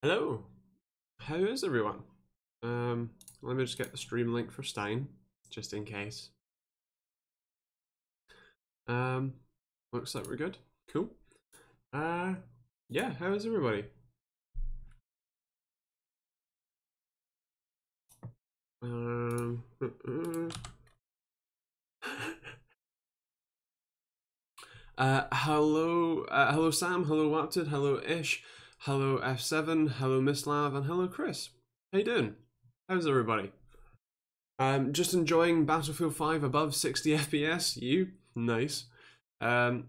Hello, how is everyone? Let me just get the stream link for Stein, just in case. Looks like we're good. Cool. Yeah, how is everybody? Hello Sam, hello Wapted, hello Ish, hello F7, hello Mislav, and hello Chris. How you doing? How's everybody? Just enjoying Battlefield 5 above 60 FPS. You? Nice. Got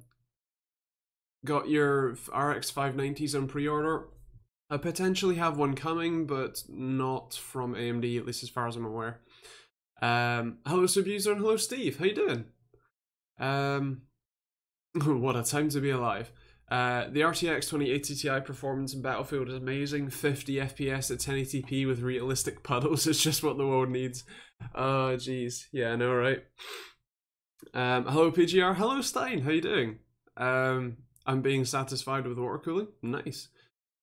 your RX 590s on pre-order. I potentially have one coming, but not from AMD, at least as far as I'm aware. Hello Subuser and hello Steve, how you doing? What a time to be alive. The RTX 2080 Ti performance in Battlefield is amazing. 50 FPS at 1080p with realistic puddles is just what the world needs. Oh, jeez. Yeah, I know, right? Hello PGR. Hello Stein. How you doing? I'm being satisfied with water cooling. Nice.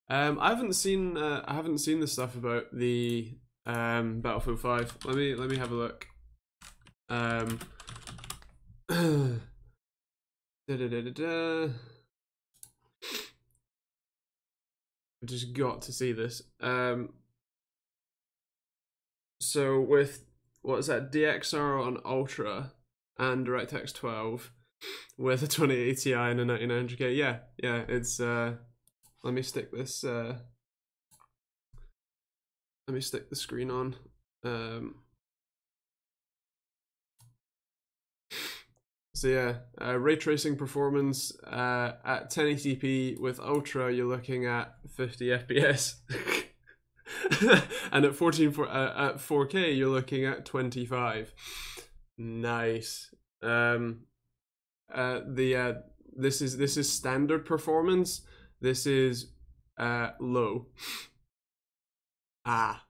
I haven't seen the stuff about the Battlefield 5. Let me have a look. I just got to see this. So with what's that, DXR on Ultra and DirectX 12 with a 2080 Ti and a 9900K. Yeah, it's let me stick this let me stick the screen on. So yeah, ray tracing performance at 1080p with Ultra, you're looking at 50 FPS, and at 4K, you're looking at 25. Nice. This is standard performance. This is low. Ah.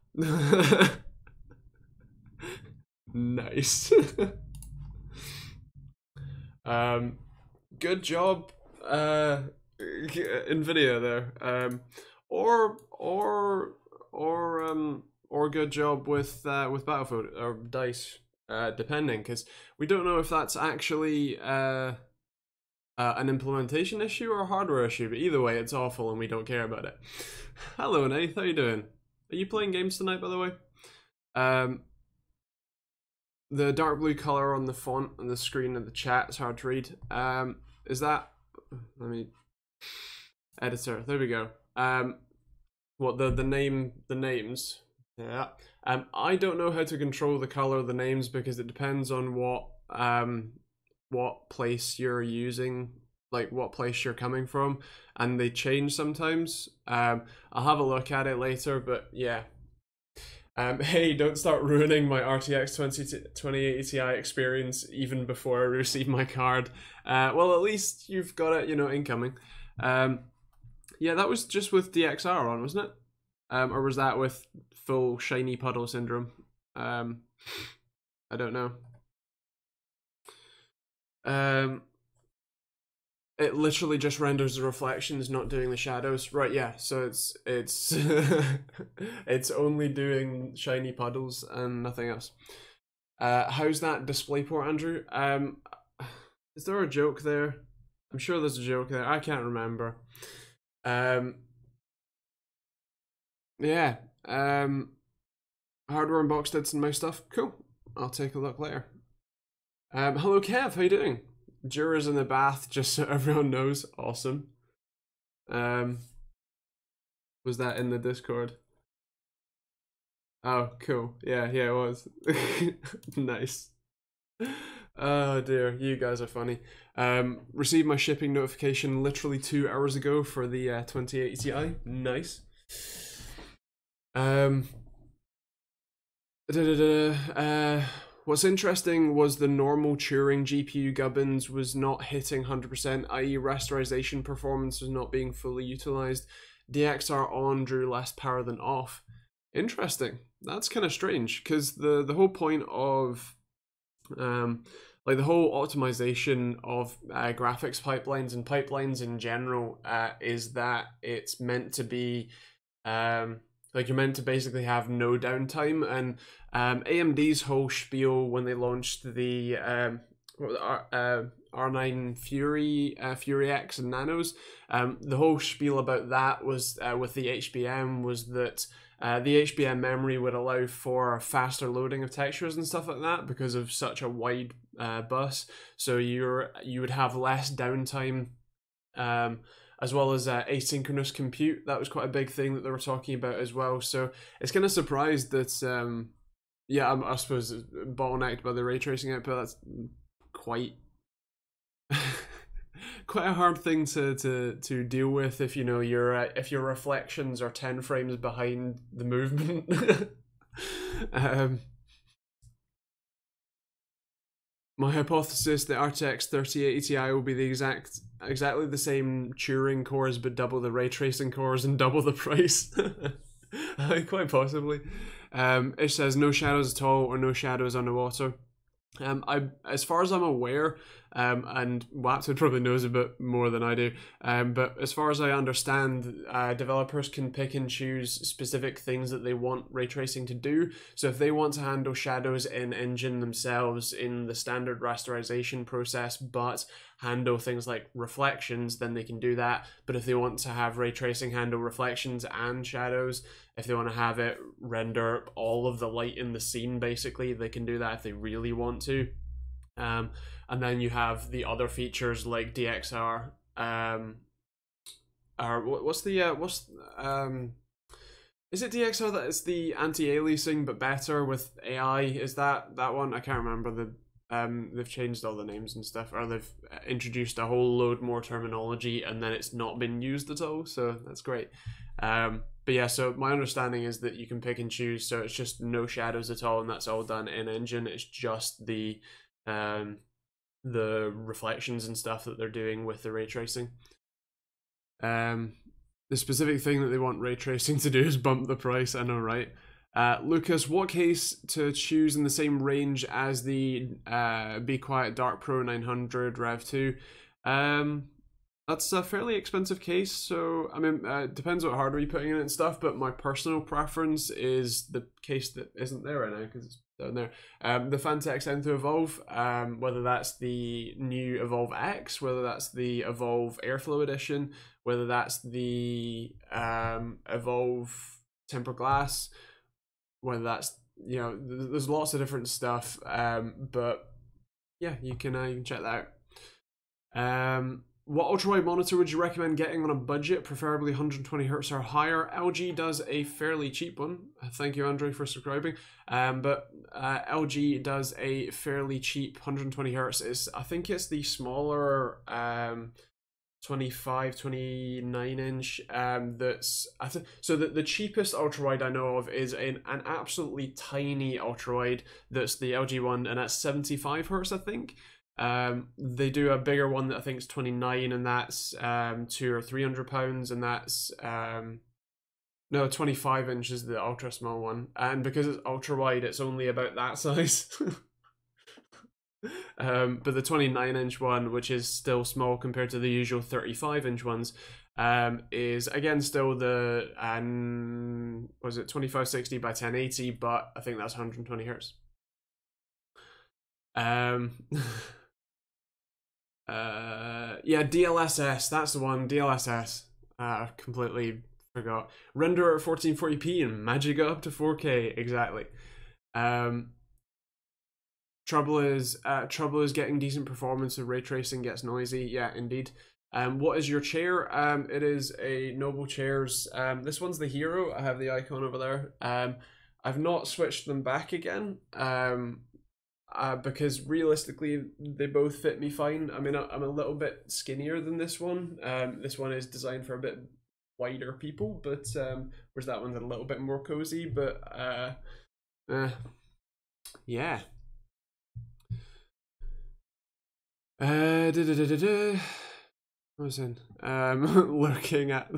Nice. Good job, Nvidia there. Or good job with Battlefield or DICE, depending, because we don't know if that's actually an implementation issue or a hardware issue. But either way, it's awful, and we don't care about it. Hello, Nath. How you doing? Are you playing games tonight, by the way? The dark blue color on the font and the screen and the chat is hard to read. Is that? Let me. Editor. There we go. What the names? Yeah. I don't know how to control the color of the names because it depends on what place you're using, like what place you're coming from, and they change sometimes. I'll have a look at it later, but yeah. Hey, don't start ruining my RTX 2080 Ti experience even before I receive my card. Well, at least you've got it, incoming. Yeah, that was just with DXR on, wasn't it? Or was that with full shiny puddle syndrome? I don't know. It literally just renders the reflections, not doing the shadows. Right, yeah, so it's it's only doing shiny puddles and nothing else. How's that DisplayPort, Andrew? Is there a joke there? I'm sure there's a joke there. I can't remember. Yeah. Hardware and box dits and my stuff. Cool. I'll take a look later. Hello Kev, how you doing? Jura's in the bath, just so everyone knows. Awesome. Was that in the Discord? Oh, cool. Yeah, it was. Nice. Oh dear, you guys are funny. Received my shipping notification literally 2 hours ago for the 2080 Ti. Nice. What's interesting was the normal Turing GPU gubbins was not hitting 100%, i.e. rasterization performance was not being fully utilized. DXR on drew less power than off. Interesting. That's kind of strange, because the whole point of like the whole optimization of graphics pipelines and pipelines in general is that it's meant to be Like you're meant to basically have no downtime, and AMD's whole spiel when they launched the R9 Fury X and Nanos, the whole spiel about that was with the HBM was that the HBM memory would allow for faster loading of textures and stuff like that because of such a wide bus. So you would have less downtime. As well as asynchronous compute. That was quite a big thing that they were talking about as well. So it's kind of surprised that, yeah, I suppose it's bottlenecked by the ray tracing output. That's quite quite a hard thing to deal with if you know if your reflections are 10 frames behind the movement. My hypothesis: the RTX 3080 Ti will be the exactly the same Turing cores, but double the ray tracing cores and double the price. Quite possibly. It says no shadows at all or no shadows underwater. As far as I'm aware, and Wapted probably knows a bit more than I do, but as far as I understand, developers can pick and choose specific things that they want ray tracing to do. So if they want to handle shadows in engine themselves in the standard rasterization process, but handle things like reflections, then they can do that. But if they want to have ray tracing handle reflections and shadows, if they want to have it render all of the light in the scene, basically, they can do that if they really want to. And then you have the other features like DXR. Is it DXR that is the anti-aliasing but better with AI? Is that one? I can't remember. They've changed all the names and stuff, or they've introduced a whole load more terminology, and then it's not been used at all. So that's great. But yeah, so my understanding is that you can pick and choose. So it's just no shadows at all, and that's all done in engine. It's just the reflections and stuff that they're doing with the ray tracing. The specific thing that they want ray tracing to do is bump the price. I know, right? Lucas, what case to choose in the same range as the Be Quiet Dark Pro 900 Rev 2? That's a fairly expensive case, so I mean, it depends what hardware you're putting in it and stuff, but my personal preference is the case that isn't there right now because it's down there. The Fantex N2 Evolve, whether that's the new Evolve X, whether that's the Evolve Airflow Edition, whether that's the Evolve Tempered Glass, whether that's, you know, there's lots of different stuff, but yeah, you can check that out. What ultrawide monitor would you recommend getting on a budget, preferably 120 Hz or higher? LG does a fairly cheap one. Thank you, Andre, for subscribing. But LG does a fairly cheap 120 Hz. I think it's the smaller 29 inch. So the cheapest ultrawide I know of is an absolutely tiny ultrawide. That's the LG one, and that's 75 Hz, I think. They do a bigger one that I think is 29, and that's £200 or £300, and that's no, 25 inch is the ultra small one, and because it's ultra wide, it's only about that size. But the 29 inch one, which is still small compared to the usual 35 inch ones, is again still the was it 2560 by 1080, but I think that's 120 Hz. Yeah, DLSS, that's the one, DLSS. Completely forgot. Render at 1440p and magic it up to 4K, exactly. Trouble is getting decent performance if ray tracing gets noisy. Yeah, indeed. What is your chair? It is a Noble Chairs. This one's the Hero. I have the icon over there. I've not switched them back again. Because realistically, they both fit me fine. I mean, I'm a little bit skinnier than this one. This one is designed for a bit wider people, but whereas that one's a little bit more cozy. But yeah. What was in? Looking at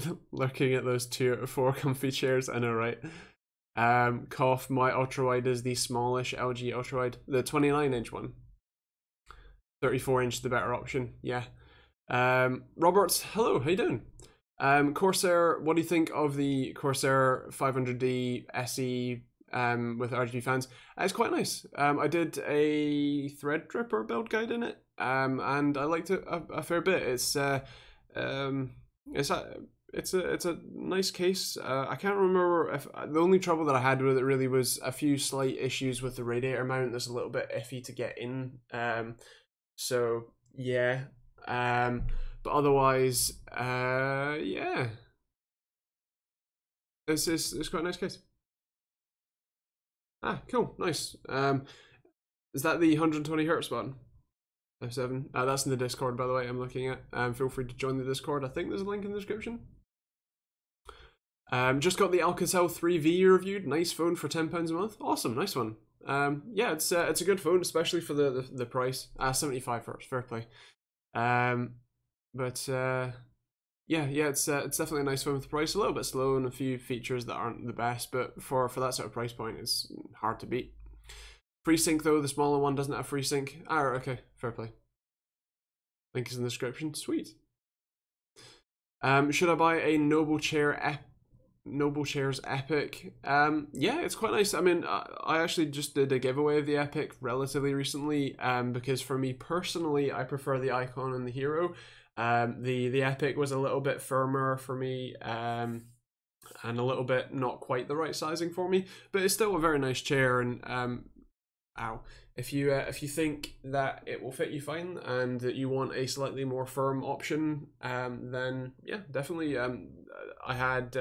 those 2 out of 4 comfy chairs. I know, right? Cough, my ultrawide is the smallish LG ultrawide, the 29 inch one. 34 inch the better option. Yeah. Robert, hello, how you doing? Corsair, what do you think of the Corsair 500D SE with RGB fans? It's quite nice. I did a Threadripper build guide in it, and I liked it a fair bit. It's a nice case. I can't remember if the only trouble that I had with it really was a few slight issues with the radiator mount. That's a little bit iffy to get in. So yeah. But otherwise, yeah, it's quite a nice case. Ah, cool, nice. Is that the 120 hertz one? F7. That's in the Discord, by the way. I'm looking at. Feel free to join the Discord. I think there's a link in the description. Just got the Alcatel 3V reviewed. Nice phone for £10 a month. Awesome, nice one. Yeah, it's a good phone, especially for the price. 75 hertz, fair play. But yeah, it's definitely a nice phone with the price. A little bit slow and a few features that aren't the best, but for that sort of price point, it's hard to beat. FreeSync though, the smaller one doesn't have FreeSync. Okay, fair play. Link is in the description. Sweet. Should I buy a Noble Chairs Epic? Yeah, it's quite nice. I mean, I actually just did a giveaway of the Epic relatively recently, because for me personally, I prefer the Icon and the Hero. The Epic was a little bit firmer for me, and a little bit not quite the right sizing for me, but it's still a very nice chair. And if you think that it will fit you fine and that you want a slightly more firm option, then yeah, definitely. I had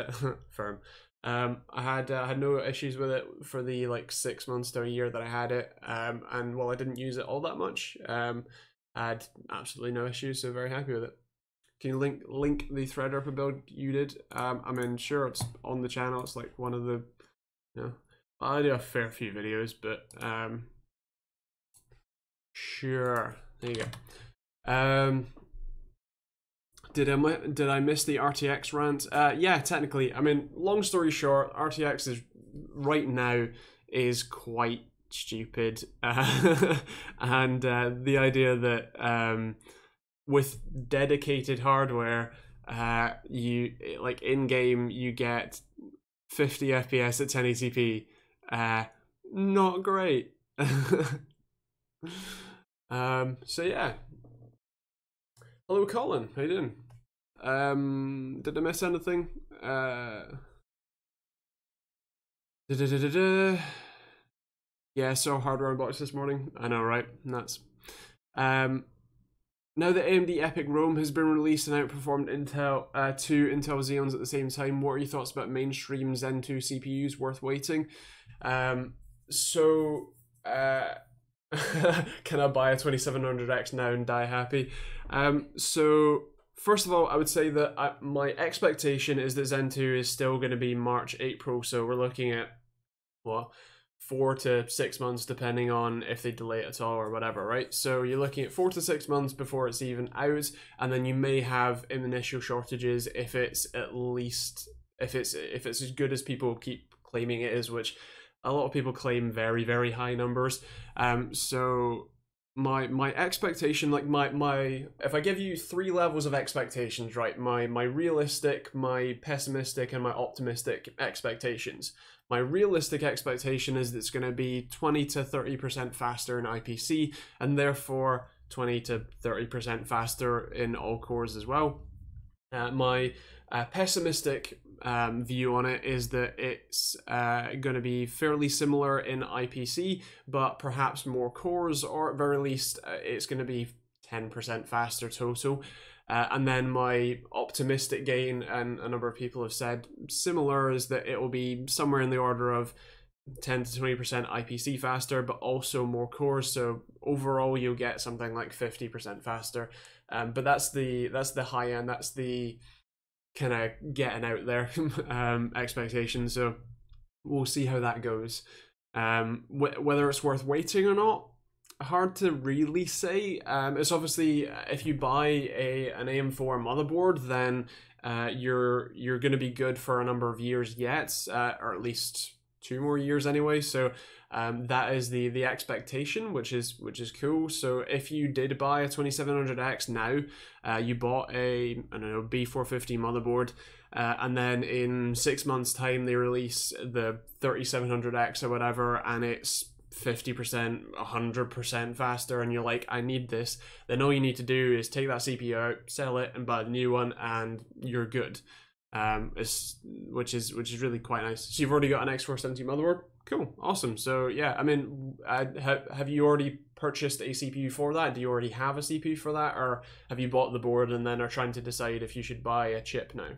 firm. I had no issues with it for the like 6 months to a year that I had it, and while I didn't use it all that much, I had absolutely no issues, so very happy with it. Can you link the Threadripper build you did? I mean, sure, it's on the channel. It's like one of the, you know, I do a fair few videos, but sure, there you go. Did I miss the RTX rant? Yeah, technically. I mean, long story short, RTX is right now is quite stupid, and the idea that with dedicated hardware, you like in game you get 50 FPS at 1080p. Not great. So yeah. Hello, Colin. How you doing? Did I miss anything? Yeah, saw hardware unbox this morning. I know, right? Nuts. Now that AMD Epic Rome has been released and outperformed two Intel Xeons at the same time, what are your thoughts about mainstream Zen 2 CPUs worth waiting? Can I buy a 2700X now and die happy? So first of all, I would say that my expectation is that Zen 2 is still going to be March, April. So we're looking at, what, 4 to 6 months, depending on if they delay it at all or whatever, right? So you're looking at 4 to 6 months before it's even out, and then you may have initial shortages if it's as good as people keep claiming it is, which a lot of people claim very, very high numbers. So my expectation, like my if I give you 3 levels of expectations, right? My realistic, my pessimistic, and my optimistic expectations. My realistic expectation is that it's going to be 20 to 30% faster in IPC, and therefore 20 to 30% faster in all cores as well. My pessimistic view on it is that it's going to be fairly similar in IPC, but perhaps more cores, or at very least it's going to be 10% faster total. And then my optimistic gain, and a number of people have said similar, is that it will be somewhere in the order of 10 to 20% IPC faster, but also more cores. So overall, you'll get something like 50% faster. But that's the high end. That's the kind of getting out there expectation. So we'll see how that goes. Whether it's worth waiting or not, hard to really say. It's obviously, if you buy an AM4 motherboard, then you're going to be good for a number of years yet, or at least 2 more years anyway. So that is the expectation, which is cool. So if you did buy a 2700X now, you bought a, I don't know, B450 motherboard, and then in 6 months time they release the 3700X or whatever, and it's 50%, 100% faster, and you're like, I need this, then all you need to do is take that CPU out, sell it, and buy a new one, and you're good. Which is really quite nice. So you've already got an X470 motherboard. Cool, awesome. So yeah, I mean, have you already purchased a CPU for that? Do you already have a CPU for that, or have you bought the board and then are trying to decide if you should buy a chip now?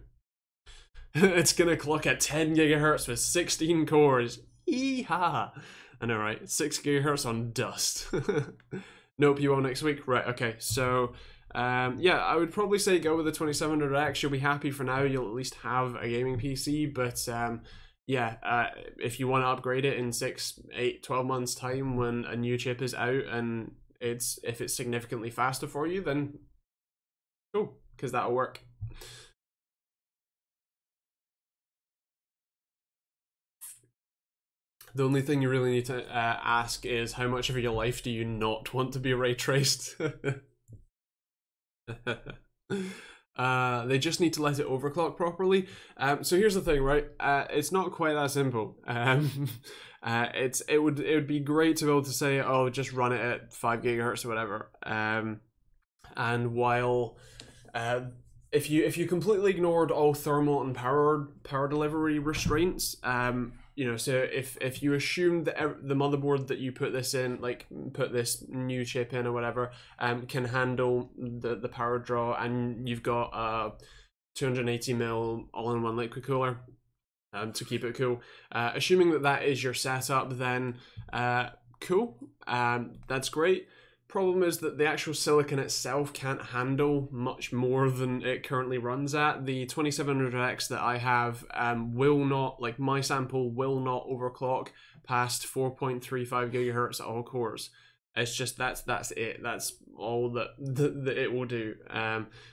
It's gonna clock at 10 gigahertz with 16 cores. Yee-ha! I know, right? 6 gigahertz on dust. Nope, you won't next week? Right, okay. So, yeah, I would probably say go with the 2700X. You'll be happy for now. You'll at least have a gaming PC. But, yeah, if you want to upgrade it in 6, 8, 12 months' time when a new chip is out and if it's significantly faster for you, then cool, because that'll work. The only thing you really need to ask is how much of your life do you not want to be ray traced? They just need to let it overclock properly. So here's the thing, right? It's not quite that simple. It would be great to be able to say, oh, just run it at 5 gigahertz or whatever. And while if you completely ignored all thermal and power delivery restraints, you know, so if you assume that the motherboard that you put this in, like put this new chip in or whatever, can handle the power draw, and you've got a 280mm all-in-one liquid cooler to keep it cool, assuming that is your setup, then cool, that's great. Problem is that the actual silicon itself can't handle much more than it currently runs at. The 2700X that I have will not, like my sample will not overclock past 4.35 gigahertz at all cores. It's just that's it. That's all that it will do.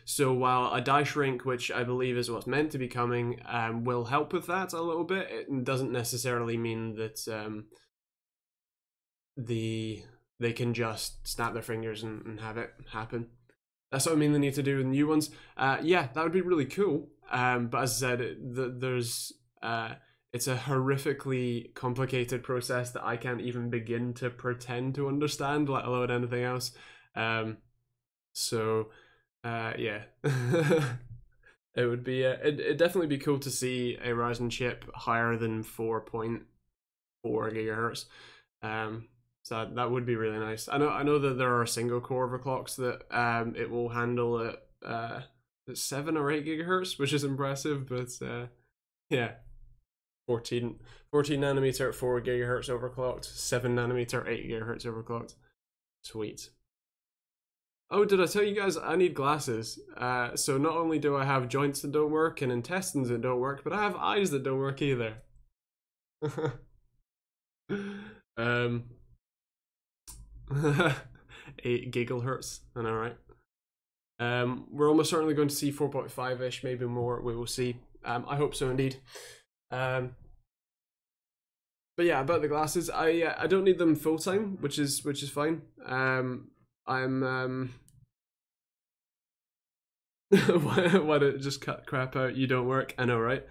So while a die shrink, which I believe is what's meant to be coming, will help with that a little bit, it doesn't necessarily mean that they can just snap their fingers and have it happen. That's what I mean they need to do with new ones. Yeah, that would be really cool. But as I said, it's a horrifically complicated process that I can't even begin to pretend to understand, let alone anything else. So, yeah. It would be, it'd definitely be cool to see a Ryzen chip higher than 4.4 gigahertz. So that would be really nice. I know that there are single core overclocks that it will handle at 7 or 8 gigahertz, which is impressive. But yeah, 14 nanometer at 4 gigahertz overclocked, 7 nanometer 8 gigahertz overclocked. Sweet. Oh, did I tell you guys I need glasses? So not only do I have joints that don't work and intestines that don't work, but I have eyes that don't work either. 8 gigahertz, I know, right? We're almost certainly going to see 4.5-ish, maybe more. We will see. I hope so indeed. But yeah, about the glasses, I don't need them full time, which is fine. Why did it just cut crap out? You don't work, I know, right?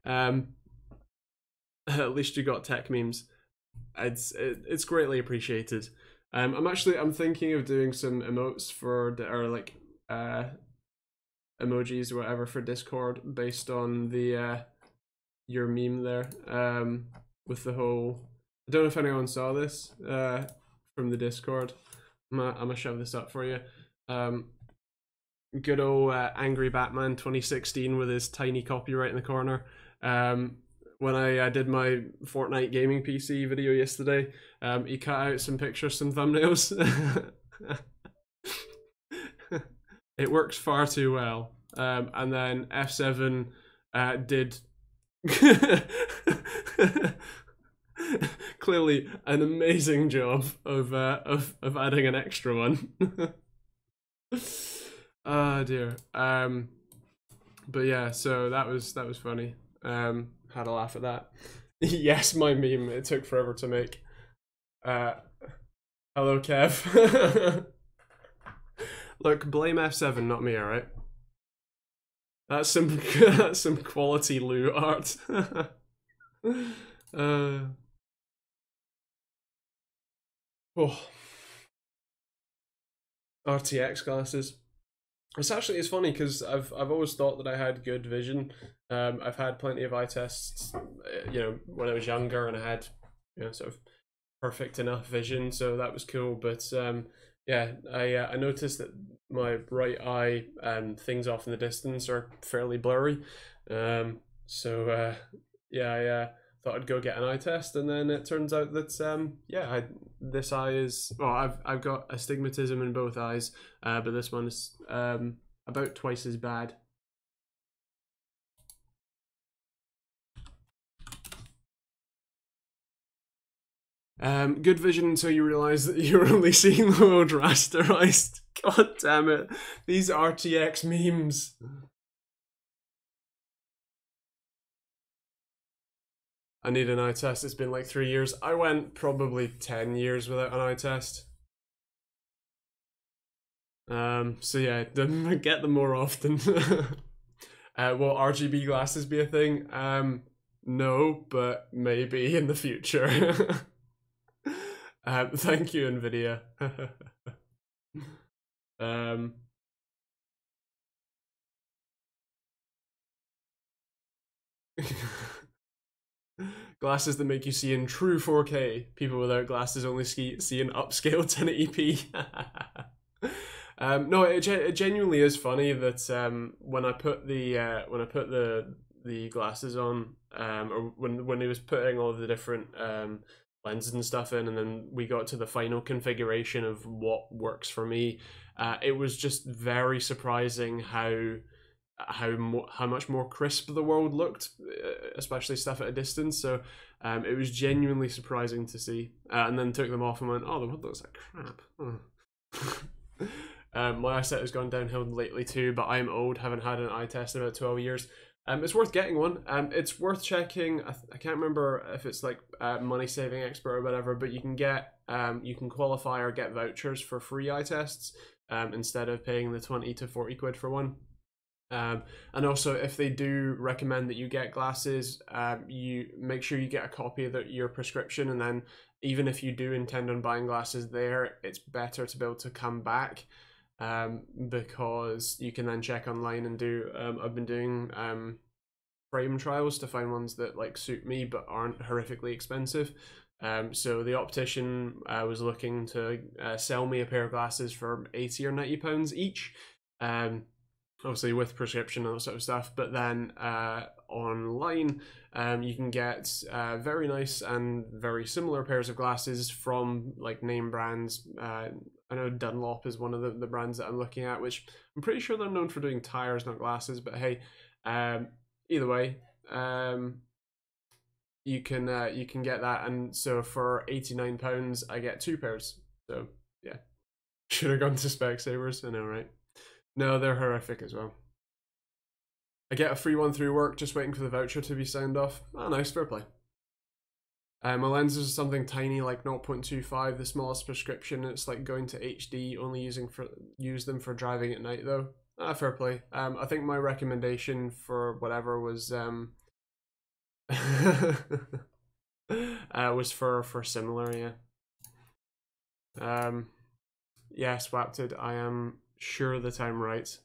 At least you got tech memes. It's greatly appreciated. I'm thinking of doing some emotes or like emojis or whatever for Discord based on the your meme there, with the whole, I don't know if anyone saw this from the Discord. I'm gonna shove this up for you. Good old Angry Batman 2016 with his tiny copyright in the corner. When I did my Fortnite gaming PC video yesterday, he cut out some pictures, some thumbnails. It works far too well. And then F7 did clearly an amazing job of adding an extra one. Oh dear. But yeah, so that was funny. Had a laugh at that. Yes, my meme. It took forever to make. Hello, Kev. Look, blame F7, not me, alright? That's some that's some quality loot art. Oh, RTX glasses. It's funny because I've always thought that I had good vision. I've had plenty of eye tests, you know, when I was younger, and I had, you know, sort of perfect enough vision, so that was cool. But yeah, I noticed that my right eye and things off in the distance are fairly blurry. So yeah, I thought I'd go get an eye test, and then it turns out that yeah, this eye is, well, I've got astigmatism in both eyes, but this one is about twice as bad. Good vision until you realise that you're only seeing the world rasterized. God damn it. These RTX memes. I need an eye test. It's been like 3 years. I went probably 10 years without an eye test. So yeah, get them more often. Will RGB glasses be a thing? No, but maybe in the future. Thank you, NVIDIA. Glasses that make you see in true 4K. People without glasses only see in upscale 1080p. No, it genuinely is funny that when I put the glasses on, or when he was putting all of the different lenses and stuff in, and then we got to the final configuration of what works for me, it was just very surprising how much more crisp the world looked, especially stuff at a distance. So it was genuinely surprising to see, and then took them off and went, oh, the world looks like crap. My eyesight has gone downhill lately too, but I'm old, haven't had an eye test in about 12 years. It's worth getting one. It's worth checking. I can't remember if it's like Money Saving Expert or whatever, but you can get you can qualify or get vouchers for free eye tests instead of paying the 20 to 40 quid for one. And also, if they do recommend that you get glasses, you make sure you get a copy of your prescription, and then even if you do intend on buying glasses there, it's better to be able to come back, because you can then check online and do, I've been doing frame trials to find ones that like suit me but aren't horrifically expensive. So the optician was looking to sell me a pair of glasses for 80 or 90 pounds each. Obviously with prescription and that sort of stuff, but then online you can get very nice and very similar pairs of glasses from like name brands. I know Dunlop is one of the brands that I'm looking at, which I'm pretty sure they're known for doing tires, not glasses, but hey, either way, you can get that, and so for £89 I get 2 pairs. So yeah, should have gone to Specsavers. I know, right? No, they're horrific as well. I get a free one through work, just waiting for the voucher to be signed off. Oh, nice, fair play. My lenses are something tiny like 0.25, the smallest prescription. It's like going to HD, only use them for driving at night though. Ah, fair play. I think my recommendation for whatever was was for similar, yeah. Yeah, swapped it. I am sure that I'm right.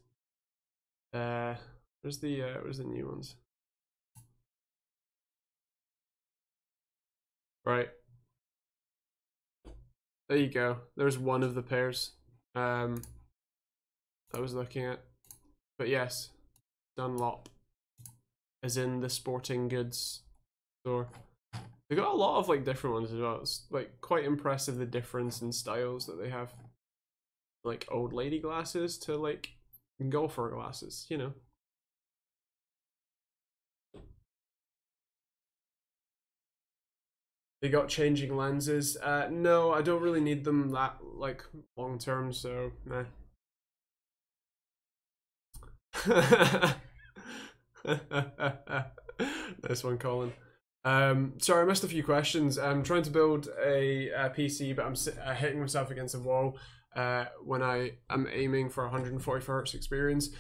Where's the new ones? Right. There you go. There's one of the pairs I was looking at. But yes, Dunlop, as in the sporting goods store. They got a lot of like different ones as well. It's like quite impressive the difference in styles that they have. Like old lady glasses to like golfer glasses, you know. They got changing lenses. No, I don't really need them that like long term, so nah. Nice one, Colin. Sorry, I missed a few questions. I'm trying to build a PC, but I'm hitting myself against a wall when I am aiming for 144 Hz experience.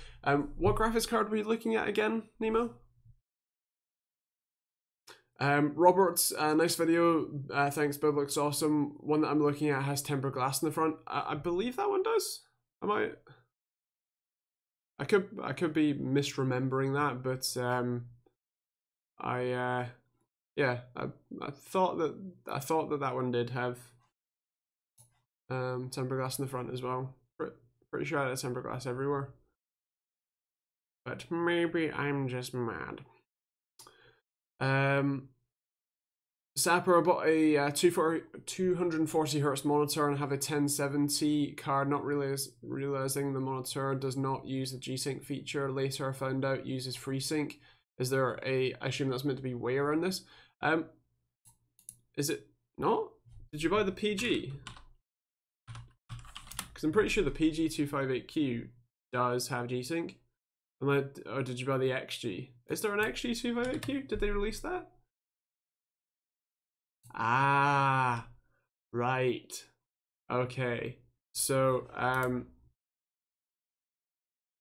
What graphics card were you looking at again, Nemo? Robert, nice video. Thanks, build looks awesome. One that I'm looking at has tempered glass in the front. I believe that one does. I could be misremembering that, but yeah, I thought that one did have tempered glass in the front as well. Pretty sure I had tempered glass everywhere, but maybe I'm just mad. Sapper, I bought a 240 Hz monitor and have a 1070 card, not realizing the monitor does not use the G-Sync feature. Later I found out it uses FreeSync. Is there I assume that's meant to be way around this. Is it not? Did you buy the PG? Because I'm pretty sure the PG258Q does have G-Sync. Or did you buy the XG? Is there an XG258Q? Did they release that? Ah, right. Okay. So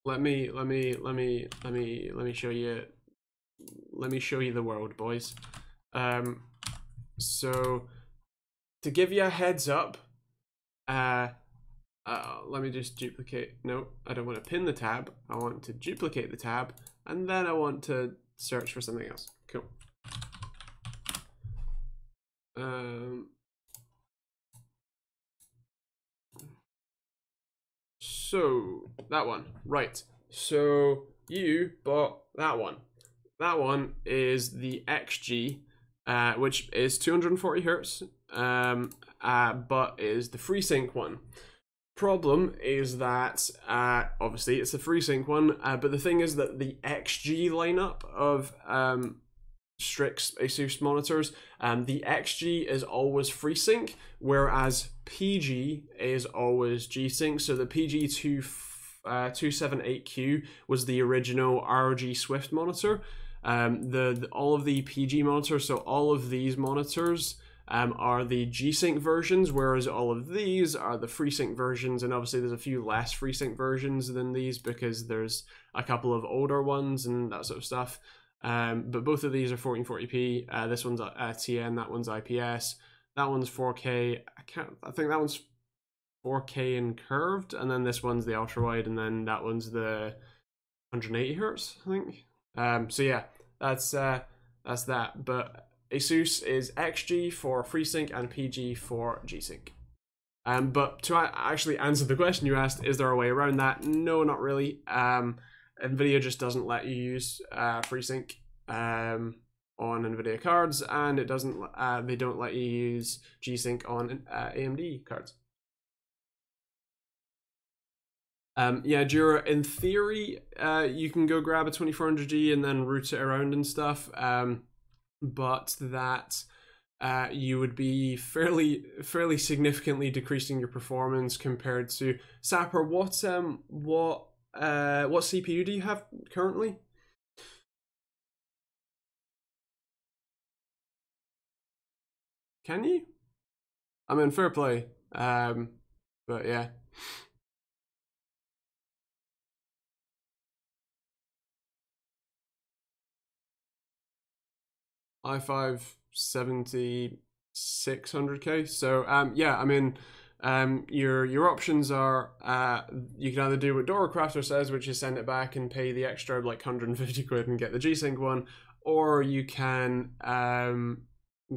let me show you. Let me show you the world, boys. So to give you a heads up, let me just duplicate. No, I don't want to pin the tab. I want to duplicate the tab, and then I want to search for something else. Cool. So that one, right? So you bought that one. That one is the XG, which is 240 Hz, but is the FreeSync one. Problem is that obviously it's the FreeSync one, but the thing is that the XG lineup of Strix ASUS monitors, the XG is always FreeSync, whereas PG is always G-Sync. So the PG278Q was the original ROG Swift monitor. All of the PG monitors, so all of these monitors are the G-Sync versions, whereas all of these are the FreeSync versions, and obviously there's a few less FreeSync versions than these because there's a couple of older ones and that sort of stuff. But both of these are 1440p. This one's TN, that one's IPS, that one's 4K. I think that one's 4K and curved, and then this one's the ultra wide, and then that one's the 180 Hz, I think. So yeah, that's that. But ASUS is XG for FreeSync and PG for G-Sync. But to actually answer the question you asked, is there a way around that? No, not really. NVIDIA just doesn't let you use FreeSync on NVIDIA cards, and it doesn't. They don't let you use G-Sync on AMD cards. Yeah, Jura, in theory, you can go grab a 2400G and then route it around and stuff, but that you would be fairly significantly decreasing your performance compared to Sapper. What CPU do you have currently? Can you? I mean, fair play. But yeah. i5 7600K. So yeah, I mean, your options are you can either do what Dora Crafter says, which is send it back and pay the extra like 150 quid and get the G-Sync one, or you can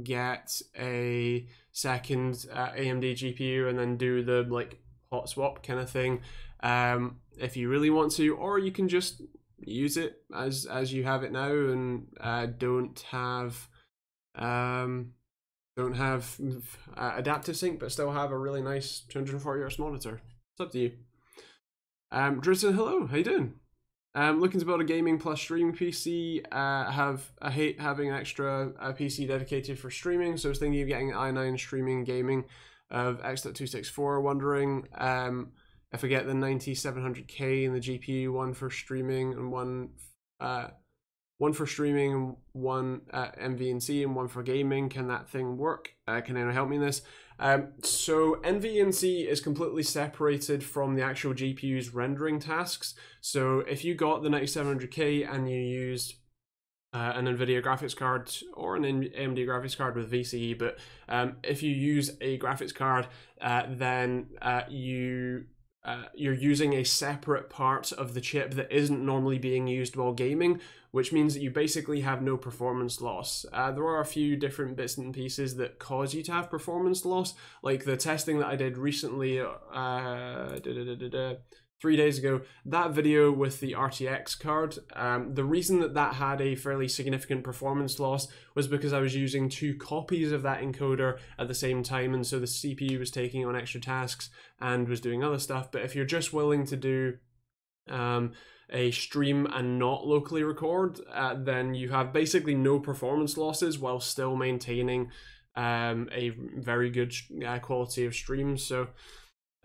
get a second AMD GPU and then do the like hot swap kind of thing if you really want to, or you can just use it as you have it now and don't have adaptive sync but still have a really nice 240 Hz monitor. It's up to you. Driston, hello, how you doing? Looking to build a gaming plus streaming PC. I hate having an extra PC dedicated for streaming, so I was thinking of getting an i9 streaming gaming of X.264. Wondering if I get the 9700K and the GPU one for streaming and one one for streaming, one NVNC, and one for gaming. Can that thing work? Can anyone help me in this? So NVNC is completely separated from the actual GPU's rendering tasks. So if you got the 9700K and you used an NVIDIA graphics card or an AMD graphics card with VCE, but if you use a graphics card, then you're using a separate part of the chip that isn't normally being used while gaming, which means that you basically have no performance loss. There are a few different bits and pieces that cause you to have performance loss, like the testing that I did recently, 3 days ago, that video with the RTX card. The reason that that had a fairly significant performance loss was because I was using 2 copies of that encoder at the same time, and so the CPU was taking on extra tasks and was doing other stuff. But if you're just willing to do a stream and not locally record, then you have basically no performance losses while still maintaining a very good quality of stream. So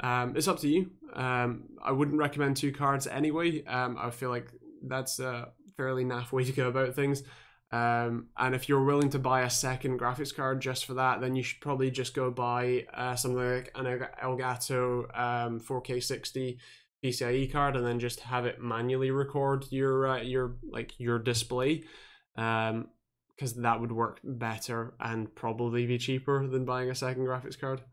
it's up to you. I wouldn't recommend 2 cards anyway. I feel like that's a fairly naff way to go about things. And if you're willing to buy a second graphics card just for that, then you should probably just go buy something like an Elgato 4K60 PCIe card, and then just have it manually record your display, because that would work better and probably be cheaper than buying a second graphics card.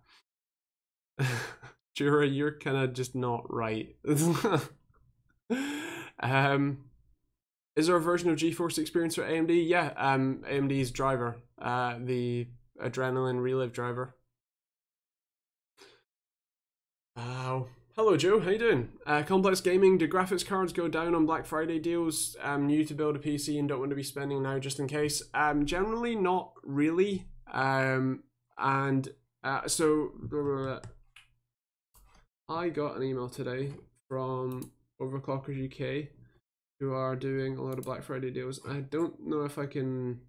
Jura, you're kind of just not right. Is there a version of GeForce Experience for AMD? Yeah, AMD's driver, the Adrenaline Relive driver. Hello Joe, how you doing? Complex Gaming, do graphics cards go down on Black Friday deals? New to build a PC and don't want to be spending now just in case. Generally not really. So I got an email today from Overclockers UK, who are doing a lot of Black Friday deals. I don't know if I can.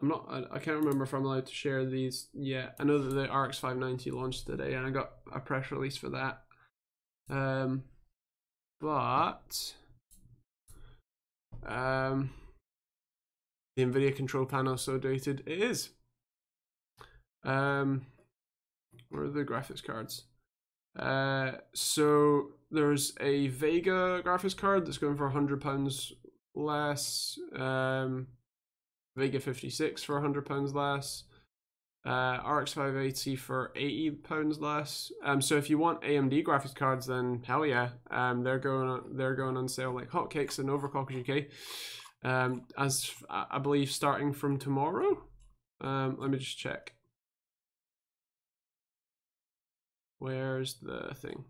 I can't remember if I'm allowed to share these yet. I know that the RX 590 launched today, and I got a press release for that. But the NVIDIA control panel is so dated. It is. Where are the graphics cards? So there's a Vega graphics card that's going for £100 less. Vega 56 for £100 less. RX 580 for £80 less. So if you want AMD graphics cards, then hell yeah, they're going on sale like hotcakes in Overclockers UK. As I believe starting from tomorrow. Let me just check. Where's the thing?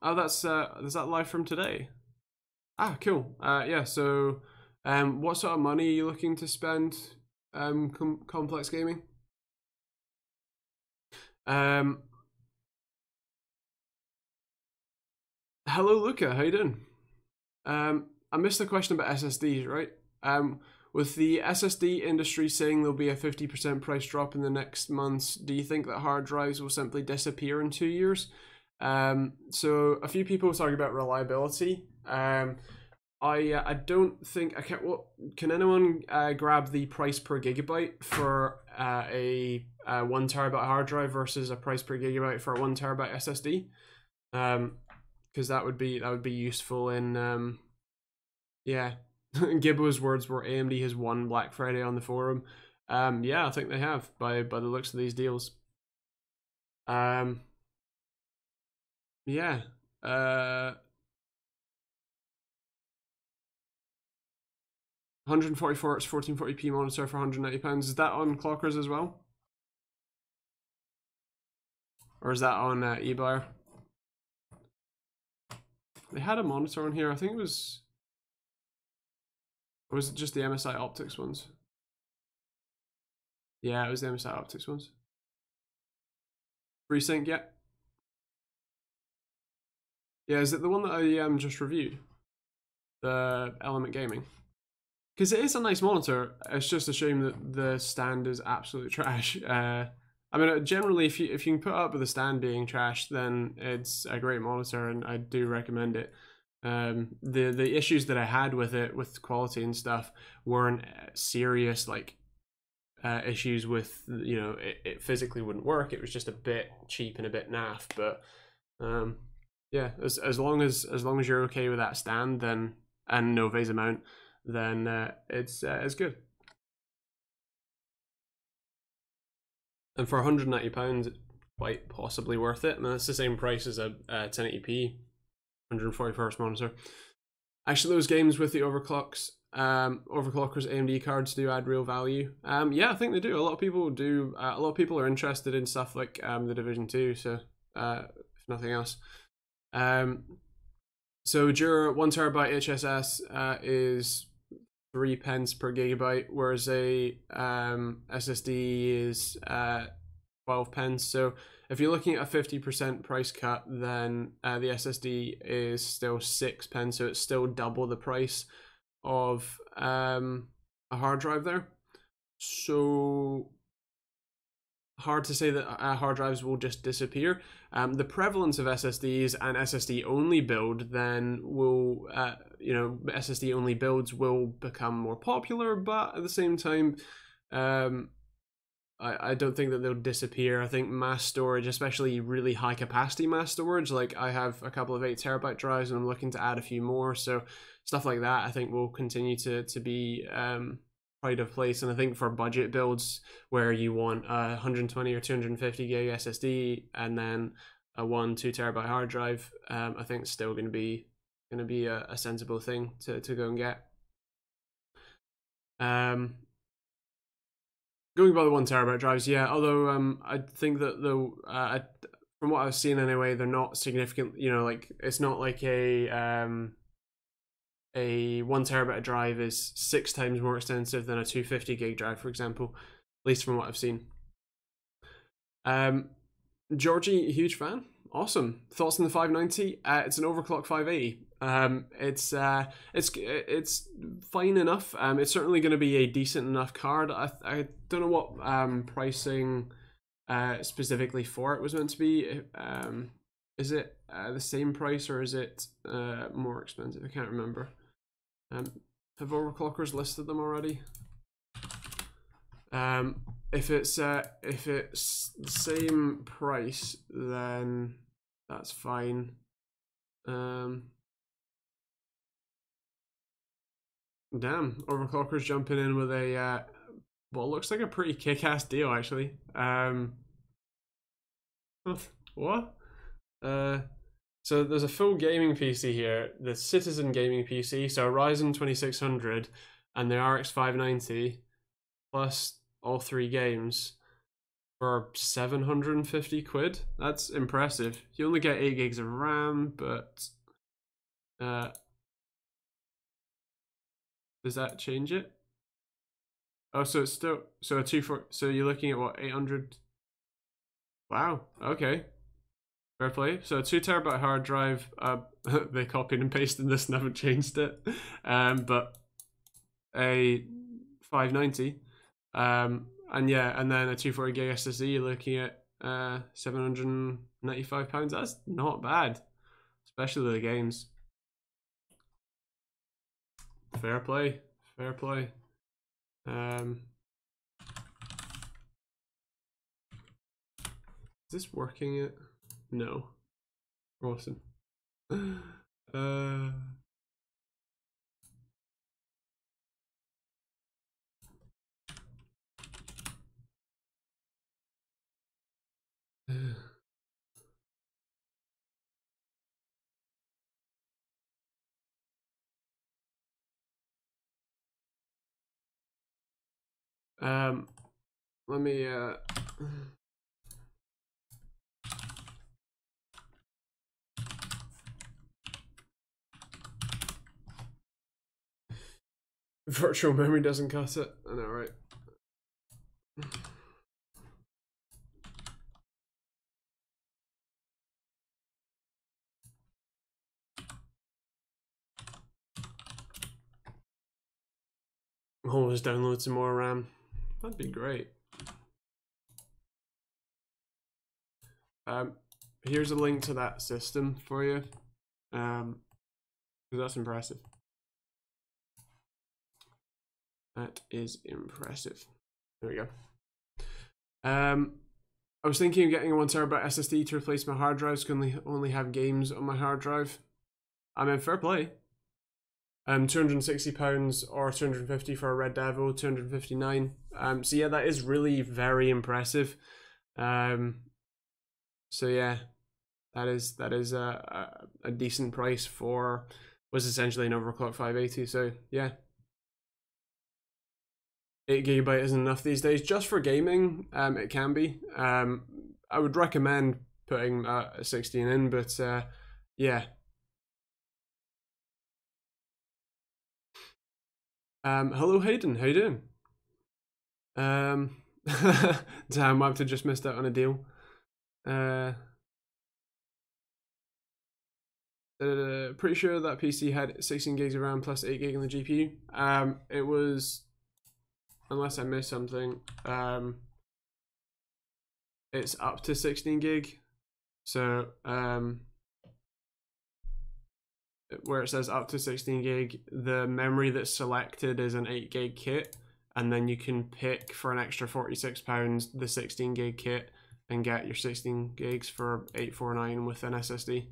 Oh, is that live from today? Ah, cool. Yeah. So, what sort of money are you looking to spend? Complex Gaming. Hello, Luca. How you doing? I missed the question about SSDs, right? With the SSD industry saying there'll be a 50% price drop in the next months, do you think that hard drives will simply disappear in 2 years? So a few people talk about reliability. I don't think I can. Well, can anyone grab the price per gigabyte for a 1 terabyte hard drive versus a price per gigabyte for a 1 terabyte SSD? Because that would be useful in yeah. Gibbo's words were AMD has won Black Friday on the forum. Yeah, I think they have by the looks of these deals. Yeah. 144 Hz 1440p monitor for £190. Is that on Clockers as well? Or is that on eBuyer? They had a monitor on here. I think it was. Or was it just the MSI Optics ones? Yeah, it was the MSI Optics ones. FreeSync, yeah. Yeah, is it the one that I just reviewed? The Element Gaming? Because it is a nice monitor. It's just a shame that the stand is absolute trash. I mean, generally, if you can put up with the stand being trash, then it's a great monitor, and I do recommend it. The issues that I had with it, with quality and stuff, weren't serious like issues with, you know, it physically wouldn't work. It was just a bit cheap and a bit naff. But yeah, as long as you're okay with that stand, then, and no vase mount, then it's good. And for £190, it's quite possibly worth it. I mean, it's the same price as a 1080p 144Hz monitor. Actually, those games with the overclockers, AMD cards do add real value. Yeah, I think they do. A lot of people do. A lot of people are interested in stuff like the Division 2. So, if nothing else, so your 1TB HSS is 3 pence per gigabyte, whereas a SSD is 12 pence. So if you're looking at a 50% price cut, then the SSD is still 6 pence, so it's still double the price of a hard drive there. So hard to say that hard drives will just disappear. The prevalence of SSDs and SSD only build then will, you know, SSD only builds will become more popular, but at the same time, I don't think that they'll disappear. I think mass storage, especially really high capacity mass storage, like I have a couple of 8TB drives and I'm looking to add a few more, so stuff like that I think will continue to be pride of place. And I think for budget builds where you want a 120 or 250 gig SSD and then a 1-2 terabyte hard drive, I think it's still going to be a sensible thing to go and get. Going by the 1TB drives, yeah. Although I think that from what I've seen anyway, they're not significant. You know, like it's not like a 1TB drive is 6 times more expensive than a 250 gig drive, for example. At least from what I've seen. Georgie, huge fan. Awesome. Thoughts on the 590? It's an overclock 580. It's fine enough. It's certainly going to be a decent enough card. I don't know what pricing specifically for it was meant to be. Is it the same price or is it more expensive? I can't remember. Have overclockers listed them already? If it's the same price, then that's fine. Damn, overclockers jumping in with a well, looks like a pretty kick-ass deal actually. What? So there's a full gaming PC here, the Citizen gaming PC, so Ryzen 2600 and the RX 590 plus all 3 games for 750 quid. That's impressive. You only get 8 gigs of RAM, but does that change it? Oh, so it's still, so a 240, so you're looking at what, 800? Wow, okay. Fair play. So a 2TB hard drive, they copied and pasted this and haven't changed it. But a 590. And yeah, and then a 240 gig SSD, you're looking at £795. That's not bad, especially the games. Fair play, fair play. Is this working yet? No. Awesome. Let me virtual memory doesn't cut it. I know, right? Always download some more RAM. That'd be great. Here's a link to that system for you. because that's impressive. That is impressive. There we go. I was thinking of getting a 1TB SSD to replace my hard drives. Can only have games on my hard drive. I mean, fair play. £260 or 250 for a Red Devil, 259. So yeah, that is really very impressive. So yeah, that is a decent price for was essentially an overclock 580. So yeah. 8GB isn't enough these days. Just for gaming, it can be. I would recommend putting a 16 in, but yeah. Hello Hayden, how you doing? Damn, I have to just missed out on a deal. Pretty sure that PC had 16 gigs of RAM plus 8 gig on the GPU. It was, unless I missed something, it's up to 16 gig. So where it says up to 16 gig, the memory that's selected is an 8 gig kit, and then you can pick for an extra £46 the 16 gig kit and get your 16 gigs for $849 with an SSD.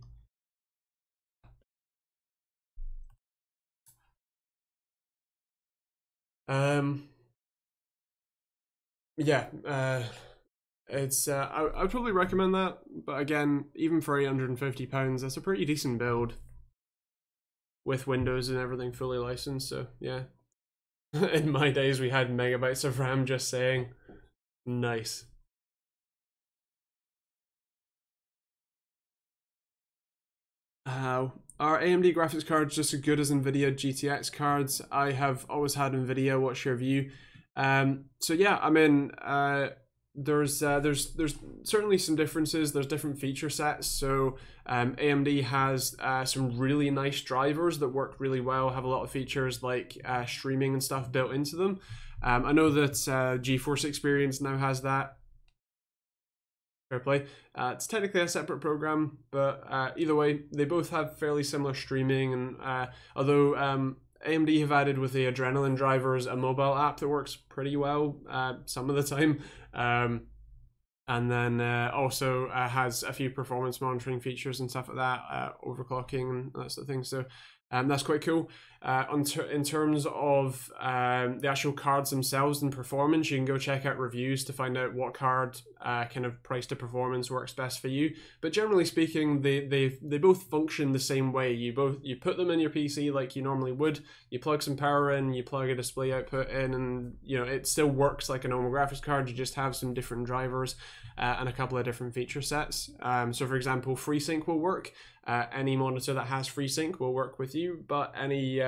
Yeah, it's I would probably recommend that, but again, even for £850, that's a pretty decent build with Windows and everything fully licensed. So yeah, in my days we had megabytes of RAM. Just saying, nice. Are AMD graphics cards just as good as NVIDIA GTX cards? I have always had NVIDIA. What's your view? So yeah, I mean, there's certainly some differences. There's different feature sets. So AMD has some really nice drivers that work really well, have a lot of features like streaming and stuff built into them. I know that GeForce Experience now has that. Fair play. It's technically a separate program, but either way, they both have fairly similar streaming. And although AMD have added with the Adrenaline drivers a mobile app that works pretty well some of the time, and then also has a few performance monitoring features and stuff like that, overclocking and that sort of thing. So that's quite cool. In terms of the actual cards themselves and performance, you can go check out reviews to find out what card kind of price to performance works best for you. But generally speaking, they both function the same way. You put them in your PC like you normally would. You plug some power in, you plug a display output in, and you know it still works like a normal graphics card. You just have some different drivers and a couple of different feature sets. So for example, FreeSync will work. Any monitor that has FreeSync will work with you, but any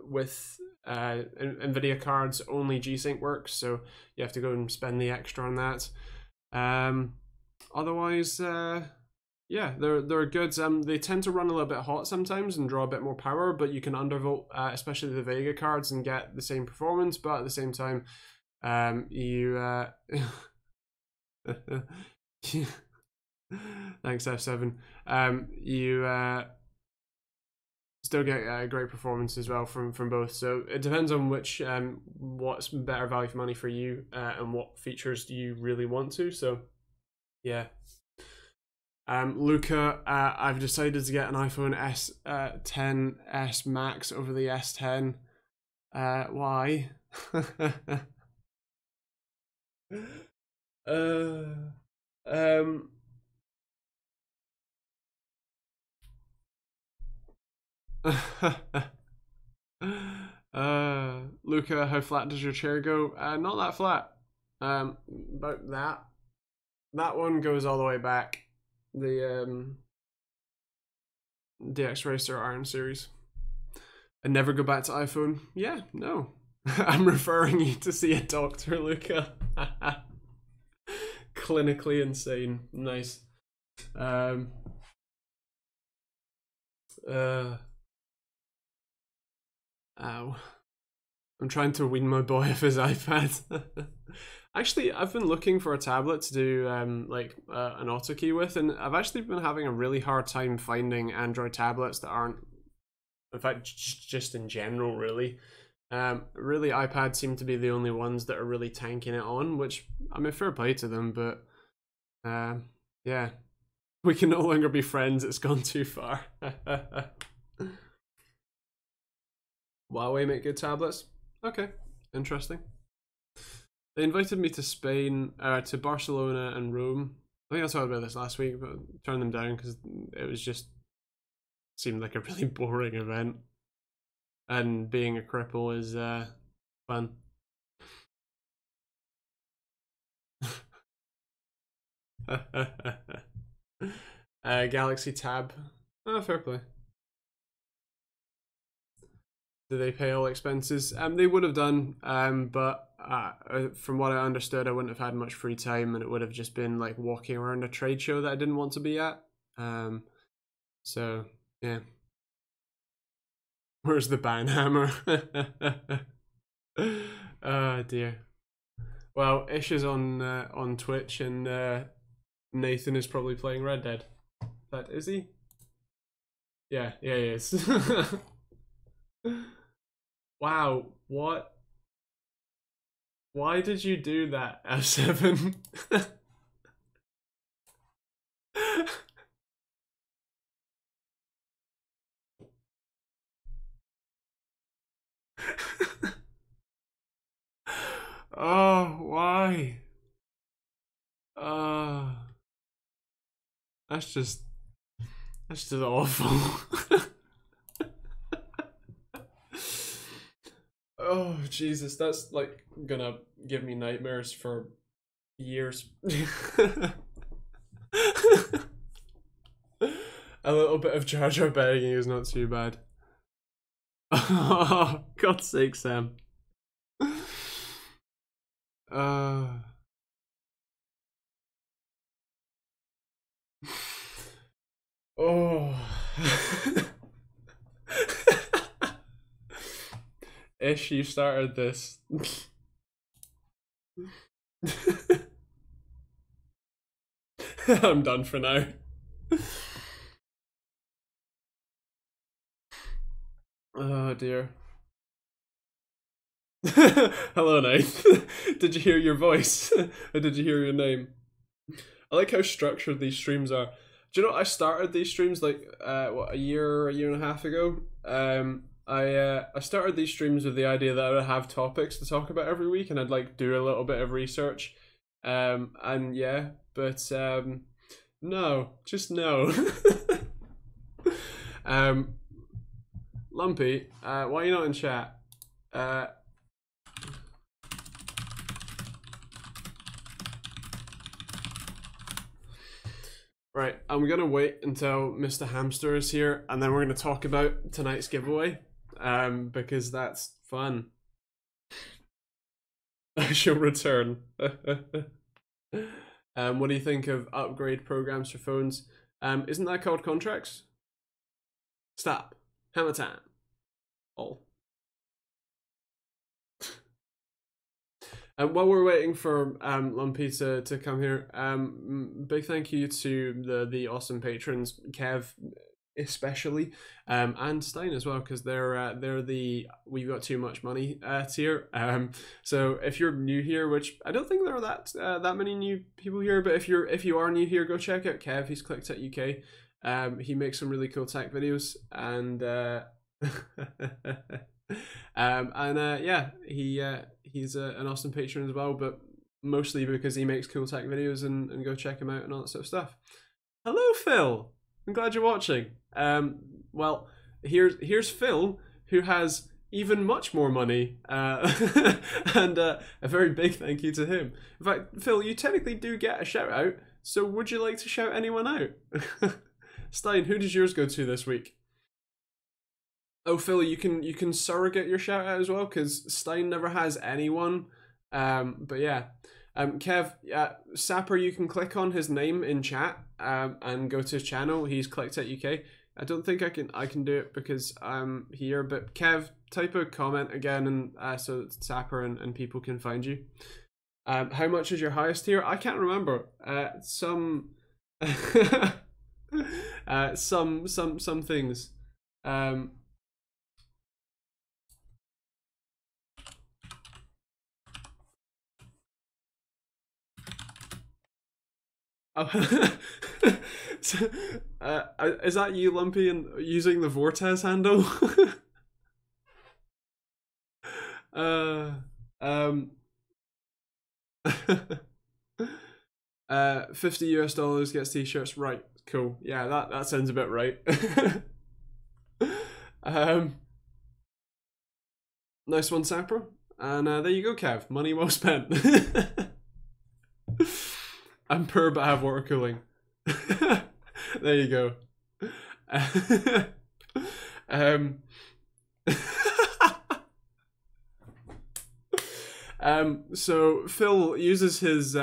with NVIDIA cards, only G-Sync works, so you have to go and spend the extra on that. Otherwise, yeah, they're good. They tend to run a little bit hot sometimes and draw a bit more power, but you can undervolt, especially the Vega cards, and get the same performance, but at the same time, you thanks F7. You still get great performance as well from both. So it depends on which what's better value for money for you and what features do you really want to. So yeah. Luca, I've decided to get an iPhone S10s Max over the S10. Why? Luca, how flat does your chair go? Not that flat. About that. That one goes all the way back. The DX Racer Iron Series. And never go back to iPhone. Yeah, no. I'm referring you to see a doctor, Luca. Clinically insane. Nice. Ow. I'm trying to wean my boy off his iPad. Actually, I've been looking for a tablet to do like an auto key with, and I've actually been having a really hard time finding Android tablets that aren't In fact, just in general, really. Really, iPads seem to be the only ones that are really tanking it on, which, I mean, fair play to them, but yeah, we can no longer be friends. It's gone too far. Huawei make good tablets? Okay, interesting. They invited me to Spain, to Barcelona and Rome. I think I talked about this last week, but I turned them down because it was just seemed like a really boring event. And being a cripple is fun. Galaxy Tab. Oh, fair play. Do they pay all expenses? They would have done, but from what I understood, I wouldn't have had much free time, and it would have just been like walking around a trade show that I didn't want to be at. So yeah. Where's the banhammer? Oh dear. Well, Ish is on Twitch, and Nathan is probably playing Red Dead. That is he? Yeah, he is. Wow, what? Why did you do that, F7? Oh, why? That's just awful. Oh, Jesus, that's like gonna give me nightmares for years. A little bit of Jar Jar begging is not too bad. Oh, God's sake, Sam. Oh. Ish, you started this. I'm done for now. Oh dear. Hello, Nath. Did you hear your voice? Or did you hear your name? I like how structured these streams are. Do you know, I started these streams like what, a year and a half ago. I started these streams with the idea that I would have topics to talk about every week, and I'd like do a little bit of research. And yeah, but no, just no. Lumpy, why are you not in chat? Right, I'm gonna wait until Mr. Hamster is here, and then we're gonna talk about tonight's giveaway, because that's fun. I shall return. What do you think of upgrade programs for phones? Isn't that called contracts? Stop. Hammer time. All. While we're waiting for Lumpy to come here, big thank you to the awesome patrons, Kev especially, and Stein as well, because they're the we've got too much money tier. So if you're new here, which I don't think there are that many new people here, but if you are new here, go check out Kev. He's clicked at UK. He makes some really cool tech videos, and yeah, he's an awesome patron as well, but mostly because he makes cool tech videos, and go check him out and all that sort of stuff. Hello, Phil. I'm glad you're watching. Well, here's Phil, who has even much more money, and a very big thank you to him. In fact, Phil, you technically do get a shout out, so would you like to shout anyone out? Stein, who does yours go to this week? Oh, Phil, you can surrogate your shout out as well, because Stein never has anyone. But yeah, Kev, Sapper, you can click on his name in chat, and go to his channel. He's clicked at UK. I don't think I can do it because I'm here. But Kev, type a comment again, and so Sapper and people can find you. How much is your highest tier? I can't remember. Some some things. So, is that you, Lumpy, and using the Vortex handle? 50 US dollars gets t-shirts. Right, cool. Yeah, that sounds a bit right. Nice one, Sapper. And there you go, Kev. Money well spent. I'm poor but have water cooling. There you go. So Phil uses his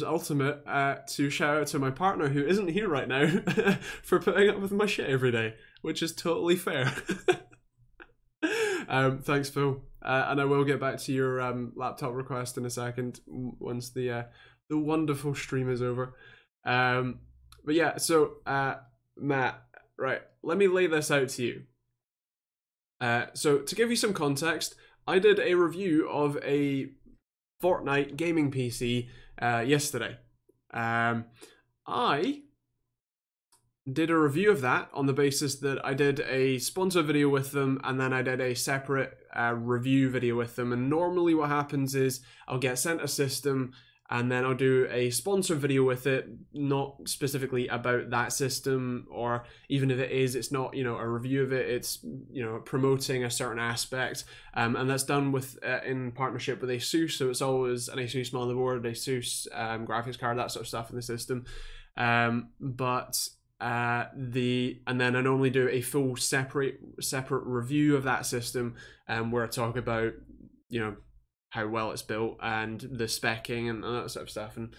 ultimate to shout out to my partner, who isn't here right now, for putting up with my shit every day, which is totally fair. Thanks, Phil, and I will get back to your laptop request in a second once the wonderful stream is over. But yeah, so Matt, right, let me lay this out to you. So to give you some context, I did a review of a Fortnite gaming PC yesterday. I did a review of that on the basis that I did a sponsor video with them, and then I did a separate review video with them. And normally what happens is I'll get sent a system, and then I'll do a sponsor video with it, not specifically about that system, or even if it is, it's not, you know, a review of it, it's, you know, promoting a certain aspect, and that's done with in partnership with ASUS, so it's always an ASUS motherboard, ASUS graphics card, that sort of stuff in the system, and then I normally do a full separate review of that system, where I talk about, you know, how well it's built and the speccing and that sort of stuff and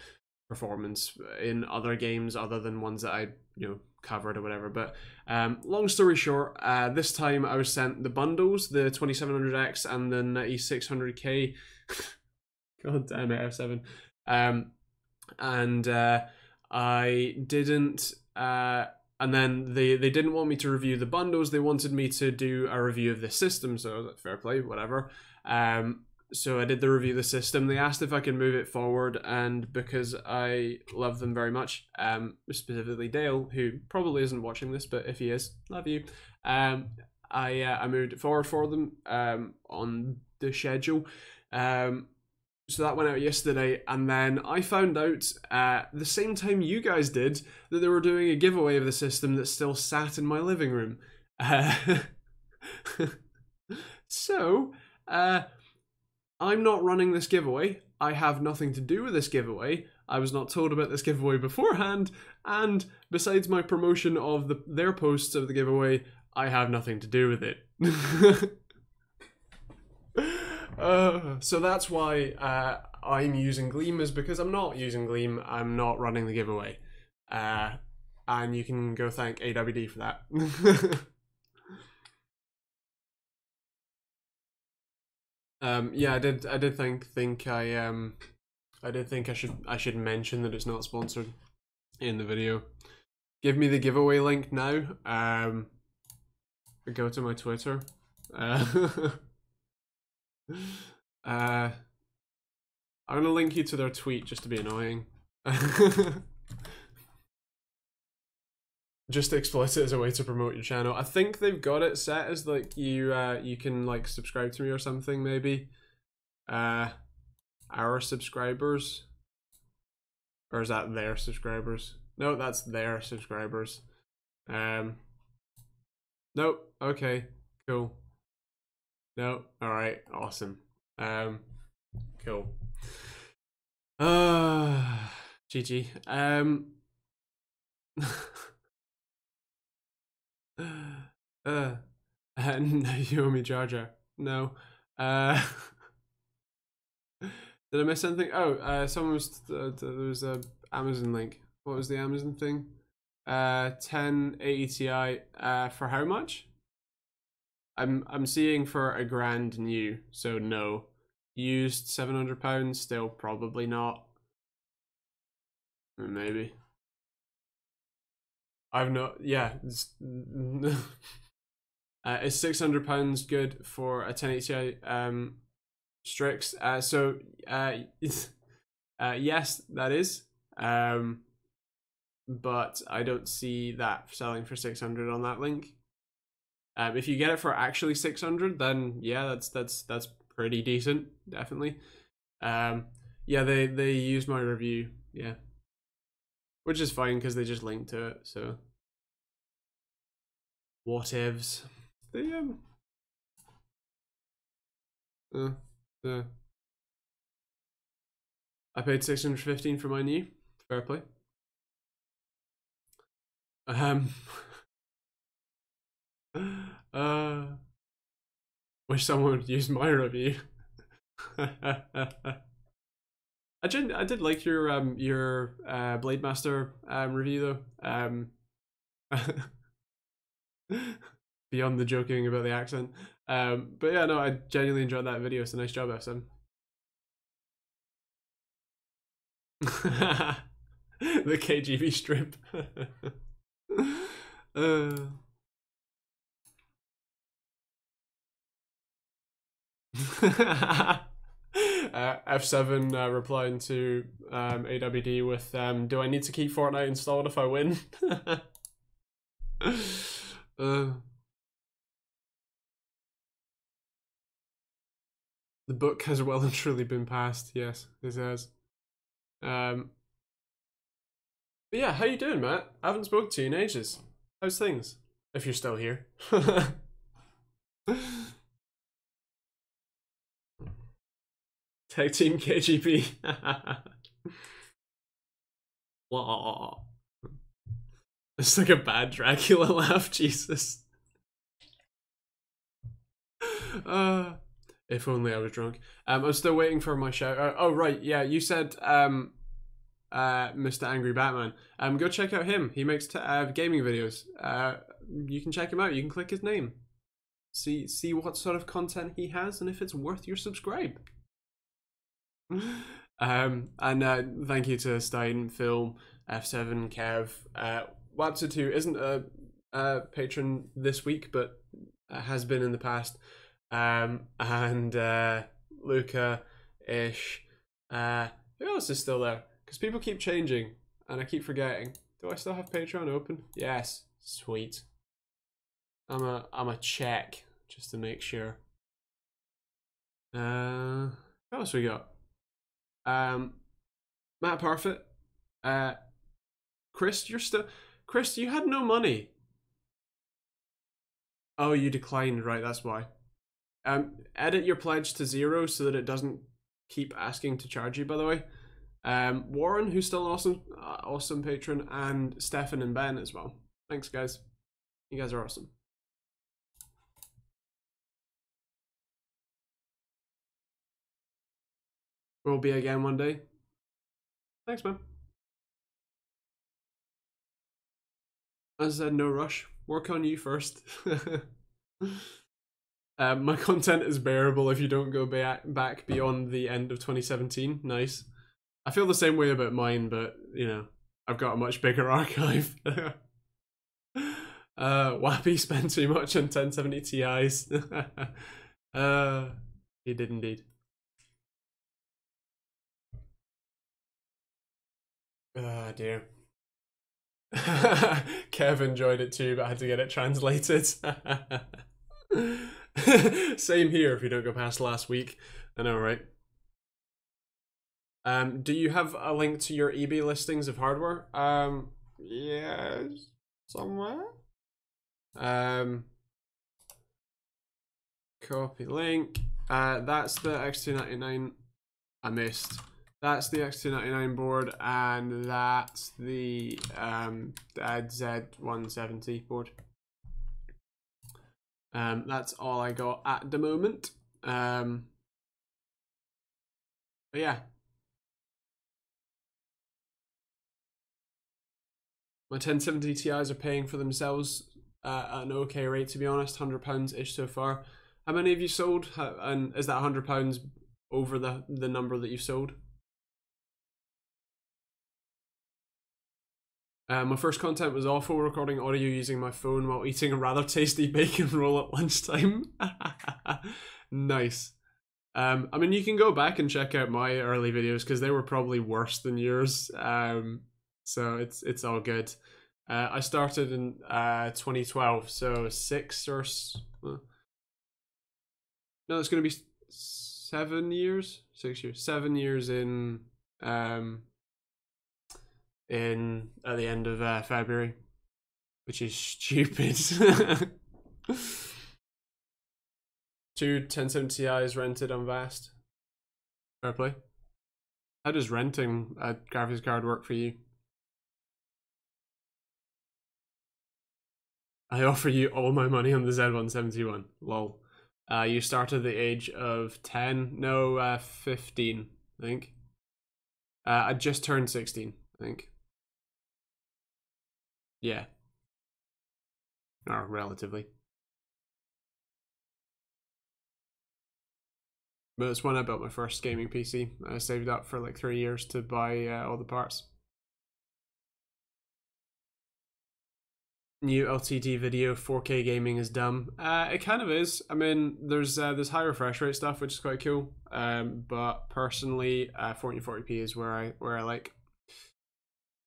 performance in other games other than ones that I, you know, covered or whatever. But long story short, this time I was sent the bundles, the 2700X and the 9600K. God damn it, F7. I didn't. And then they didn't want me to review the bundles. They wanted me to do a review of the system. So fair play, whatever. So I did the review of the system. They asked if I could move it forward, and because I love them very much, specifically Dale, who probably isn't watching this, but if he is, love you. I moved it forward for them on the schedule. So that went out yesterday, and then I found out the same time you guys did that they were doing a giveaway of the system that still sat in my living room. So, I'm not running this giveaway. I have nothing to do with this giveaway. I was not told about this giveaway beforehand, and besides my promotion of their posts of the giveaway, I have nothing to do with it. So that's why I'm using Gleam, is because I'm not using Gleam, I'm not running the giveaway. And you can go thank AWD for that. Yeah, I did think I should mention that it's not sponsored in the video. Give me the giveaway link now. Go to my Twitter. I'm gonna link you to their tweet just to be annoying. Just to exploit it as a way to promote your channel. I think they've got it set as like you can like subscribe to me or something, maybe. Our subscribers, or is that their subscribers? No, that's their subscribers. Nope. Okay, cool. No, all right, awesome. Cool. GG. No, you owe me Jar Jar. No. Did I miss anything? Oh, someone was there was a Amazon link. What was the Amazon thing? 1080 Ti. For how much? I'm seeing for a grand new, so no. Used £700, still probably not. Maybe. I've not. Yeah. Is £600 good for a 1080 Ti Strix? Yes, that is. but I don't see that selling for 600 on that link. If you get it for actually 600, then yeah, that's pretty decent, definitely. Yeah, they used my review, yeah, which is fine because they just linked to it. So whatevs. They I paid 615 for my new. Fair play. Wish someone would use my review. I did like your Blade Master review though. Beyond the joking about the accent. But yeah, no, I genuinely enjoyed that video. It's a nice job, SM. The KGB strip. F7 replying to AWD with do I need to keep Fortnite installed if I win? The book has well and truly been passed. Yes, it has. But yeah, how you doing, Matt? I haven't spoken to you in ages. How's things? If you're still here. TechteamGB. It's like a bad Dracula laugh, Jesus. If only I was drunk. I'm still waiting for my shout. Oh right, yeah. You said Mr. Angry Batman. Go check out him. He makes gaming videos. You can check him out. You can click his name. See what sort of content he has and if it's worth your subscribe. And thank you to Stein, Phil, F7, Kev. Wapsa2 isn't a patron this week, but has been in the past. And Luca, Ish. Who else is still there? Because people keep changing, and I keep forgetting. Do I still have Patreon open? Yes, sweet. I'm a check just to make sure. What else we got? Matt Parfit. Chris, Chris, you had no money. Oh, you declined, right? That's why. Edit your pledge to 0 so that it doesn't keep asking to charge you. By the way, Warren, who's still an awesome patron, and Stefan and Ben as well. Thanks, guys. You guys are awesome. We'll be again one day. Thanks, man. As I said, no rush. Work on you first. My content is bearable if you don't go back beyond the end of 2017. Nice. I feel the same way about mine, but, you know, I've got a much bigger archive. Wappy spent too much on 1070 Ti's. He did indeed. Ah, dear. Kev enjoyed it too, but I had to get it translated. Same here if you don't go past last week. I know, right? Do you have a link to your eBay listings of hardware? Yes, somewhere. Copy link. That's the X299 I missed. That's the X299 board, and that's the Z170 board. That's all I got at the moment. But yeah. My 1070 Ti's are paying for themselves at an okay rate, to be honest. £100-ish so far. How many have you sold? And is that £100 over the number that you've sold? My first content was awful, recording audio using my phone while eating a rather tasty bacon roll at lunchtime. Nice. I mean, you can go back and check out my early videos because they were probably worse than yours. so it's all good. I started in 2012, so no, it's gonna be 7 years, 6 years, 7 years in at the end of February, which is stupid. Two 1070 Ti's rented on Vast. Fair play. How does renting a graphics card work for you? I offer you all my money on the Z171. Lol. You start at the age of 10? No, 15, I think. I just turned 16, I think. Yeah. Or relatively. But it's when I built my first gaming PC. I saved up for like 3 years to buy all the parts. New LCD video 4K gaming is dumb. It kind of is. I mean, there's high refresh rate stuff, which is quite cool. But personally, 1440p is where I like.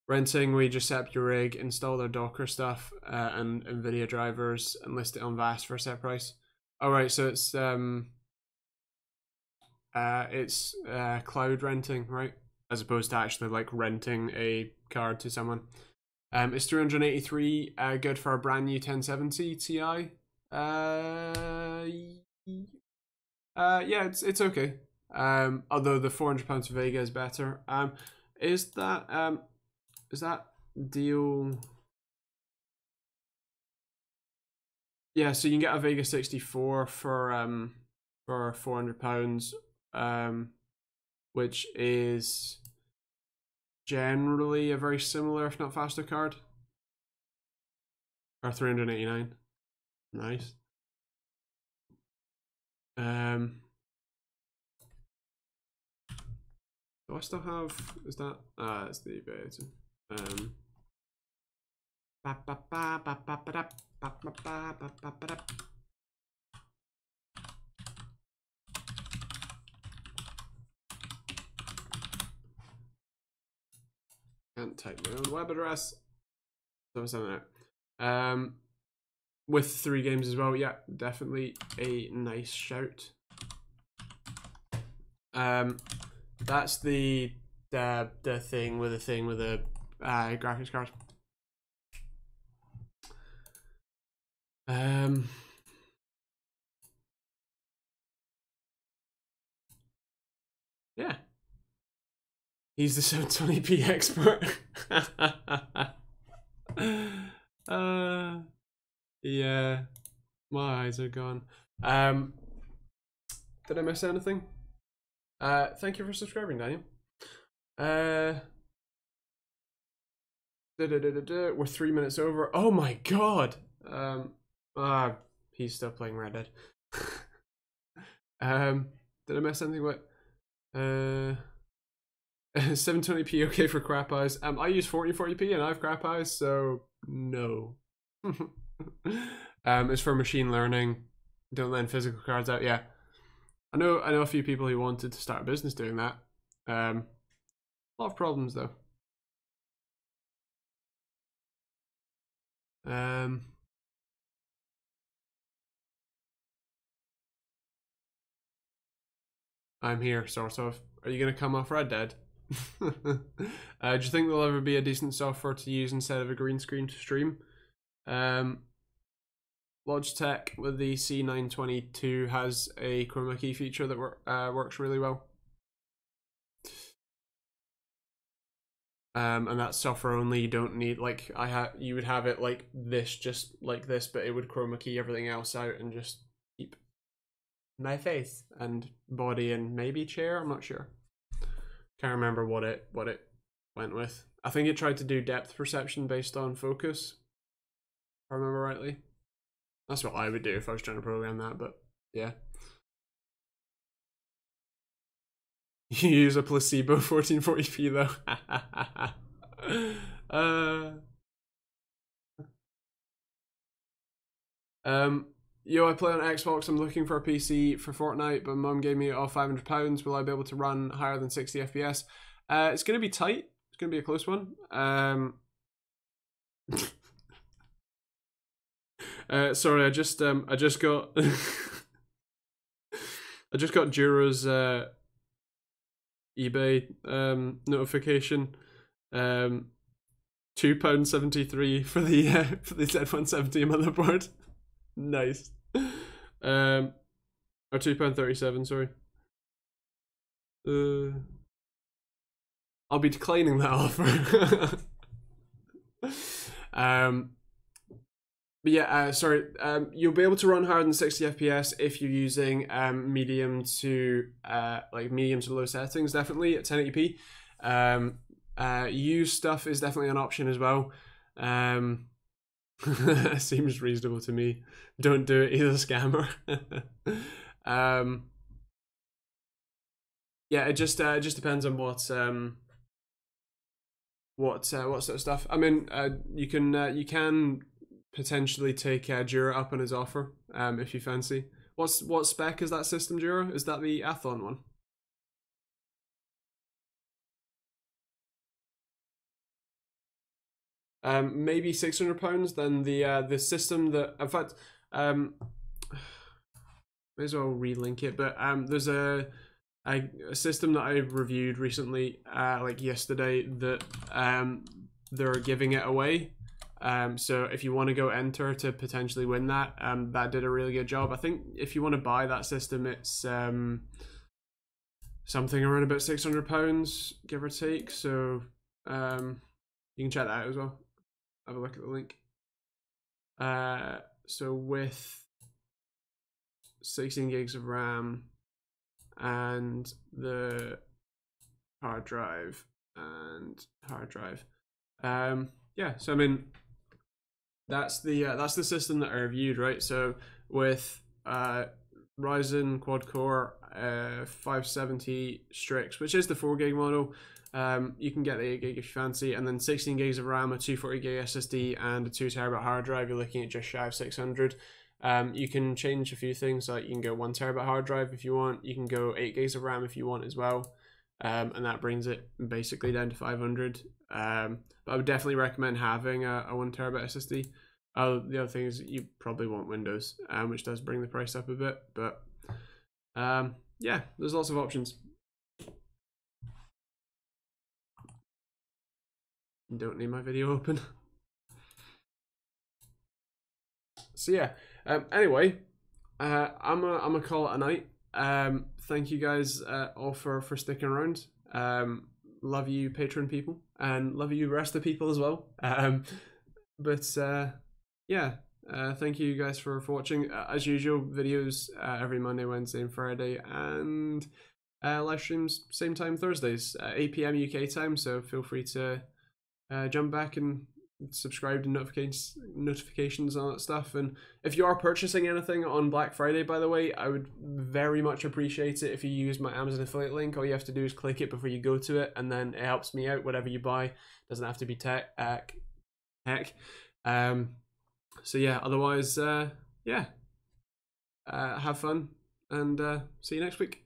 Renting, we just set up your rig, install their Docker stuff and NVIDIA drivers, and list it on Vast for a set price. All right, so it's cloud renting, right? As opposed to actually like renting a card to someone. It's 383 good for a brand new 1070 Ti? Yeah, it's okay. Although the £400 Vega is better. Is that deal? Yeah, so you can get a Vega 64 for £400, which is generally a very similar, if not faster, card. Or 389. Nice. Do I still have? Is that? It's the beta. Can't type my own web address. So something out. With 3 games as well, yeah, definitely a nice shout. That's the thing with a graphics card. Yeah. He's the 720p expert. Yeah. My eyes are gone. Did I miss anything? Thank you for subscribing, Daniel. We're 3 minutes over. Oh my god. He's still playing Red Dead. Did I miss anything? What? 720p okay for crap eyes. I use 1440p and I have crap eyes, so no. It's for machine learning. Don't lend physical cards out. Yeah, I know a few people who wanted to start a business doing that. A lot of problems though. I'm here, sort of. Are you gonna come off Red Dead? Do you think there'll ever be a decent software to use instead of a green screen to stream? Logitech with the C922 has a chroma key feature that works really well. And that's software only. You don't need, like, you would have it like this, just like this, but it would chroma key everything else out and just keep my face and body and maybe chair. I'm not sure. Can't remember what it went with. I think it tried to do depth perception based on focus, if I remember rightly. That's what I would do if I was trying to program that, but yeah. You use a placebo 1440p though. Yo, I play on Xbox. I'm looking for a PC for Fortnite, but Mum gave me it all £500. Will I be able to run higher than 60 FPS? It's going to be tight. It's gonna be a close one. Sorry, I just got I just got Juro's eBay notification. £2.73 for the Z170 motherboard. Nice. Or £2.37, sorry. I'll be declining that offer. But yeah, sorry. You'll be able to run higher than 60 FPS if you're using medium to low settings. Definitely at 1080p. Use stuff is definitely an option as well. Seems reasonable to me. Don't do it, he's a scammer. Yeah, it just depends on what sort of stuff. I mean, you can potentially take Jura up on his offer if you fancy. What spec is that system, Jura? Is that the Athlon one? Maybe £600. Then the system that, in fact, may as well relink it. But there's a system that I reviewed recently, like yesterday, that they're giving it away. So if you want to go enter to potentially win that, that did a really good job. I think if you want to buy that system, it's something around about £600, give or take. So you can check that out as well. Have a look at the link. So with 16 gigs of RAM and the hard drive yeah, so I mean that's the system that I reviewed, right? So with Ryzen quad core 570 Strix, which is the 4 gig model, you can get the 8 gig if you fancy, and then 16 gigs of RAM, a 240 gig SSD, and a 2 terabyte hard drive. You're looking at just shy of 600. You can change a few things, like you can go 1 terabyte hard drive if you want. You can go 8 gigs of RAM if you want as well, and that brings it basically down to 500. But I would definitely recommend having a 1 terabyte SSD. The other thing is you probably want Windows, which does bring the price up a bit. But yeah, there's lots of options. Don't need my video open. So yeah. Anyway, I'm gonna call it a night. Thank you guys all for sticking around. Love you, Patreon people, and love you, rest of the people as well. Yeah. Thank you guys for watching. As usual, videos every Monday, Wednesday, and Friday, and live streams same time Thursdays, 8 PM UK time. So feel free to jump back and subscribe to notifications and all that stuff. And if you are purchasing anything on Black Friday, by the way, I would very much appreciate it if you use my Amazon affiliate link. All you have to do is click it before you go to it, and then it helps me out. Whatever you buy doesn't have to be tech. So yeah, otherwise, yeah, have fun, and see you next week.